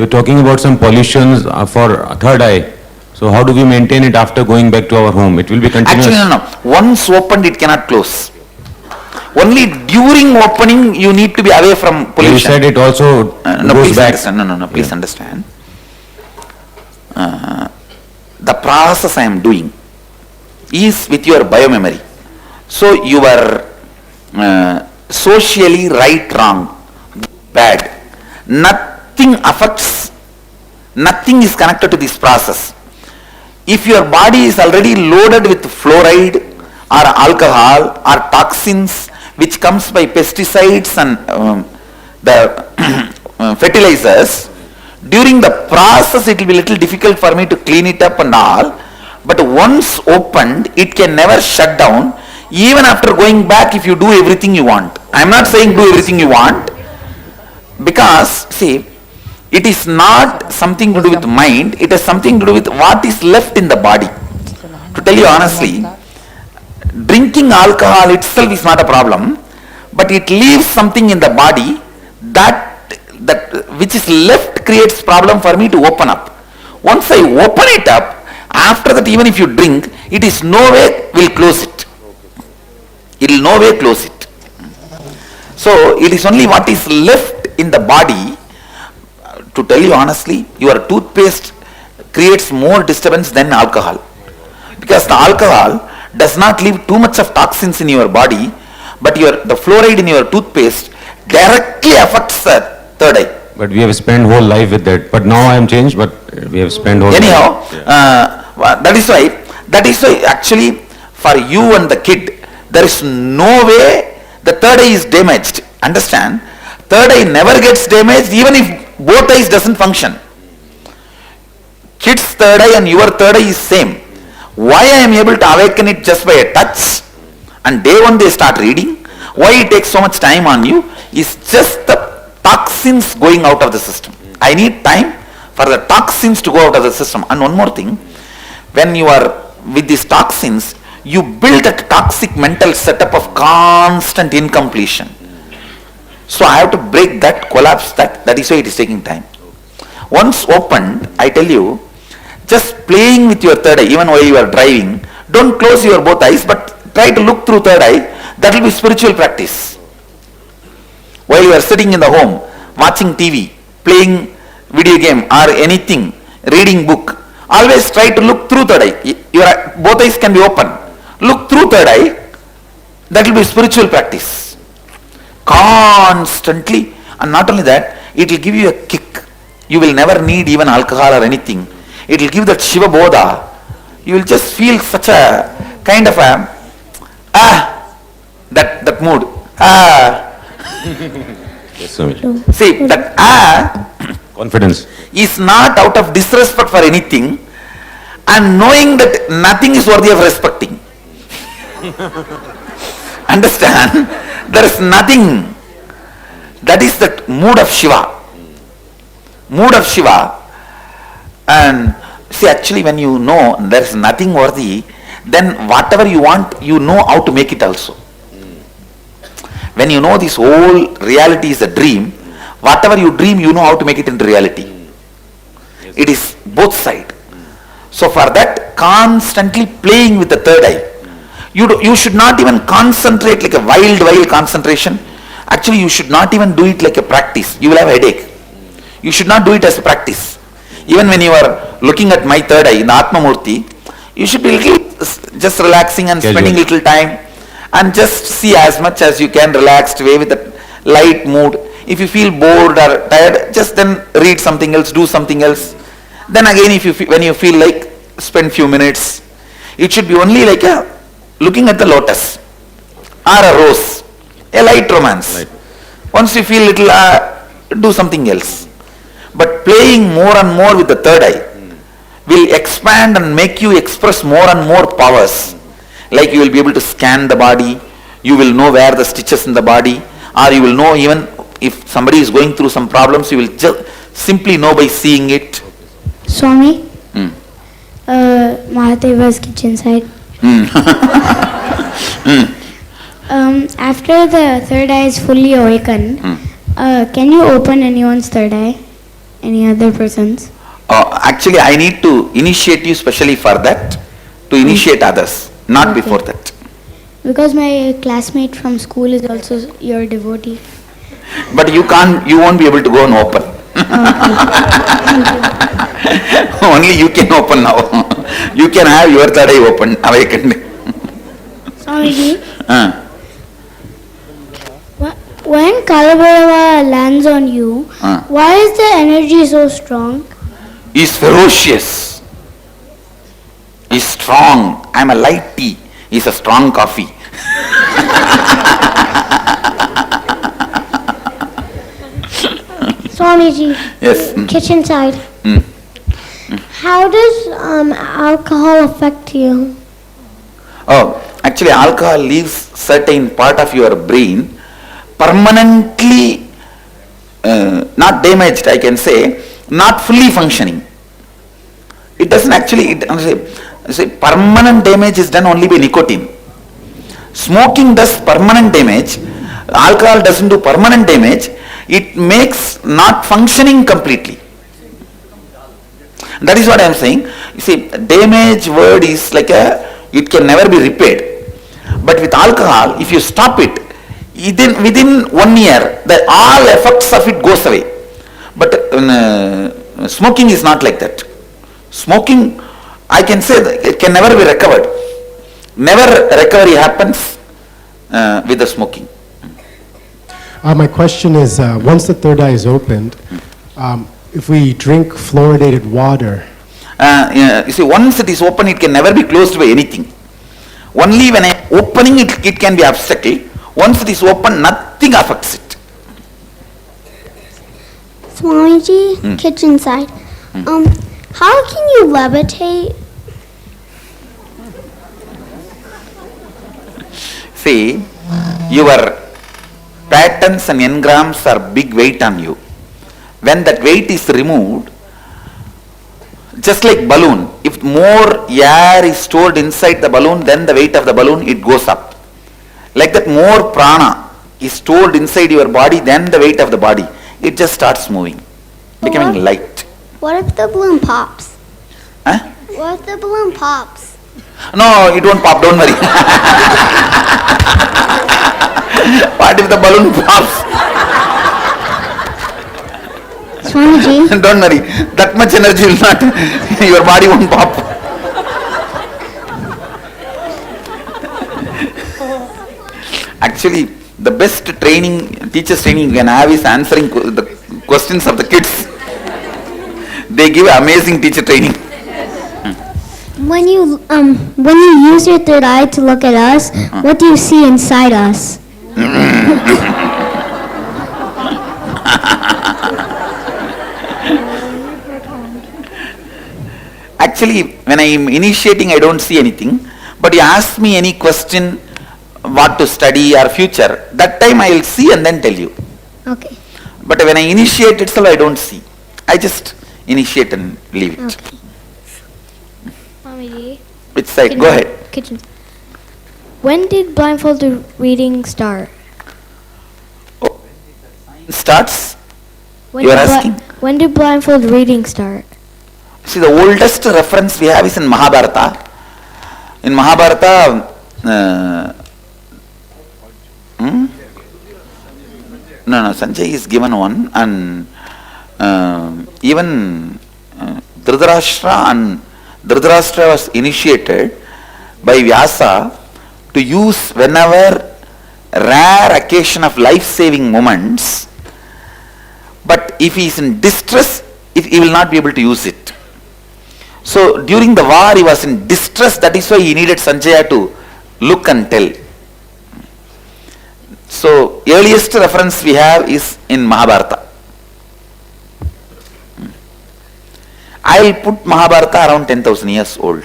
you're talking about some pollutions for third eye. So how do we maintain it after going back to our home? It will be continuous. Actually, no. Once opened, it cannot close. Only during opening, you need to be away from pollution. You said it also no, goes please back. Understand. No, please understand. The process I am doing is with your biomemory. So you are socially right, wrong, bad. Nothing affects, nothing is connected to this process. If your body is already loaded with fluoride or alcohol or toxins which comes by pesticides and the fertilizers, during the process it will be little difficult for me to clean it up and all, but once opened it can never shut down even after going back if you do everything you want. I am not saying do everything you want, because see, it is not something to do with mind, it has something to do with what is left in the body. To tell you honestly, drinking alcohol itself is not a problem, but it leaves something in the body that which is left creates problem for me to open up. Once I open it up, after that even if you drink, it is no way will close it. It will no way close it. So it is only what is left in the body. To tell you honestly, your toothpaste creates more disturbance than alcohol, because the alcohol does not leave too much of toxins in your body, but the fluoride in your toothpaste directly affects the third eye. But we have spent whole life with that. But now I am changed, but we have spent whole anyhow, life. that is why actually for you and the kid, there is no way the third eye is damaged. Understand? Third eye never gets damaged even if both eyes doesn't function. Kid's third eye and your third eye is same. Why I am able to awaken it just by a touch and day one they start reading, why it takes so much time on you is just the toxins going out of the system. I need time for the toxins to go out of the system. And one more thing, when you are with these toxins, you build a toxic mental setup of constant incompletion. So I have to break that, collapse that. That is why it is taking time. Once opened, I tell you, just playing with your third eye, even while you are driving, don't close your both eyes, but try to look through third eye. That will be spiritual practice. While you are sitting in the home, watching TV, playing video game or anything, reading book, always try to look through third eye. Your both eyes can be open. Look through third eye. That will be spiritual practice. Constantly, and not only that, it will give you a kick. You will never need even alcohol or anything. It will give that Shiva Bodha. You will just feel such a kind of a that mood. Yes, Swami. See, that Confidence is not out of disrespect for anything and knowing that nothing is worthy of respecting. Understand? There is nothing. That is the mood of Shiva. Mood of Shiva. And see, actually when you know there is nothing worthy, then whatever you want, you know how to make it also. When you know this whole reality is a dream, whatever you dream, you know how to make it into reality. It is both sides. So for that, constantly playing with the third eye. You should not even concentrate like a wild concentration. Actually, you should not even do it like a practice. You will have a headache. You should not do it as a practice. Even when you are looking at my third eye in the Atma Murti, you should be little just relaxing and spending little time and just see as much as you can relaxed way with a light mood. If you feel bored or tired, just then read something else, do something else. Then again, when you feel like, spend few minutes. It should be only like looking at the lotus or a rose, a light romance. Right. Once you feel little, do something else. But playing more and more with the third eye will expand and make you express more and more powers. Like you will be able to scan the body, you will know where the stitches in the body, or you will know even if somebody is going through some problems, you will just simply know by seeing it. Swami, Mahadeva's kitchen side. After the third eye is fully awakened, can you open anyone's third eye? any other persons. Actually, I need to initiate you specially for that, to initiate others, not Okay. before that. Because my classmate from school is also your devotee. But you won't be able to go and open. Only you can open now. You can have your third eye open, awakened. Swamiji, Uh, when Kalabhairava lands on you, why is the energy so strong? He's ferocious. He's strong. I'm a light tea. He's a strong coffee. Swamiji, Yes. kitchen side. Mm. How does alcohol affect you? Oh, actually alcohol leaves certain part of your brain permanently not damaged, I can say, not fully functioning. It doesn't actually, permanent damage is done only by nicotine. Smoking does permanent damage, alcohol doesn't do permanent damage, it makes not functioning completely. That is what I am saying. You see, damage word is like it can never be repaired. But with alcohol, if you stop it, within 1 year, all effects of it goes away. But smoking is not like that. Smoking, I can say that it can never be recovered. Never recovery happens with the smoking. My question is, once the third eye is opened, if we drink fluoridated water, You see, once it is open, it can never be closed by anything. Only when I opening it, it can be obstacle. Once it is open, nothing affects it. Swamiji, kitchen side. How can you levitate? See, your patterns and engrams are big weight on you. When that weight is removed, just like balloon, if more air is stored inside the balloon, then the weight of the balloon, it goes up. Like that, more prana is stored inside your body, then the weight of the body, it just starts moving, becoming light. What if the balloon pops? Huh? What if the balloon pops? No, it won't pop, don't worry. What if the balloon pops? Swamiji, Don't worry, that much energy will not, your body won't pop. Actually, the best training, teacher's training you can have is answering the questions of the kids. They give amazing teacher training. when you use your third eye to look at us, what do you see inside us? Actually, when I am initiating, I don't see anything. But you ask me any question, what to study or future, that time I will see and then tell you. Okay. But when I initiate itself, I don't see. I just initiate and leave it. Okay. Swamiji, Which side? Go ahead. kitchen. When did blindfolded reading start? Starts. When You are did bli- asking? When did blindfold reading start? See, the oldest reference we have is in Mahabharata. In Mahabharata, no, Sanjay is given one, and even Dhritarashtra was initiated by Vyasa to use whenever rare occasion of life-saving moments, but if he is in distress, he will not be able to use it. So during the war he was in distress, that is why he needed Sanjaya to look and tell. So earliest reference we have is in Mahabharata. I will put Mahabharata around 10,000 years old.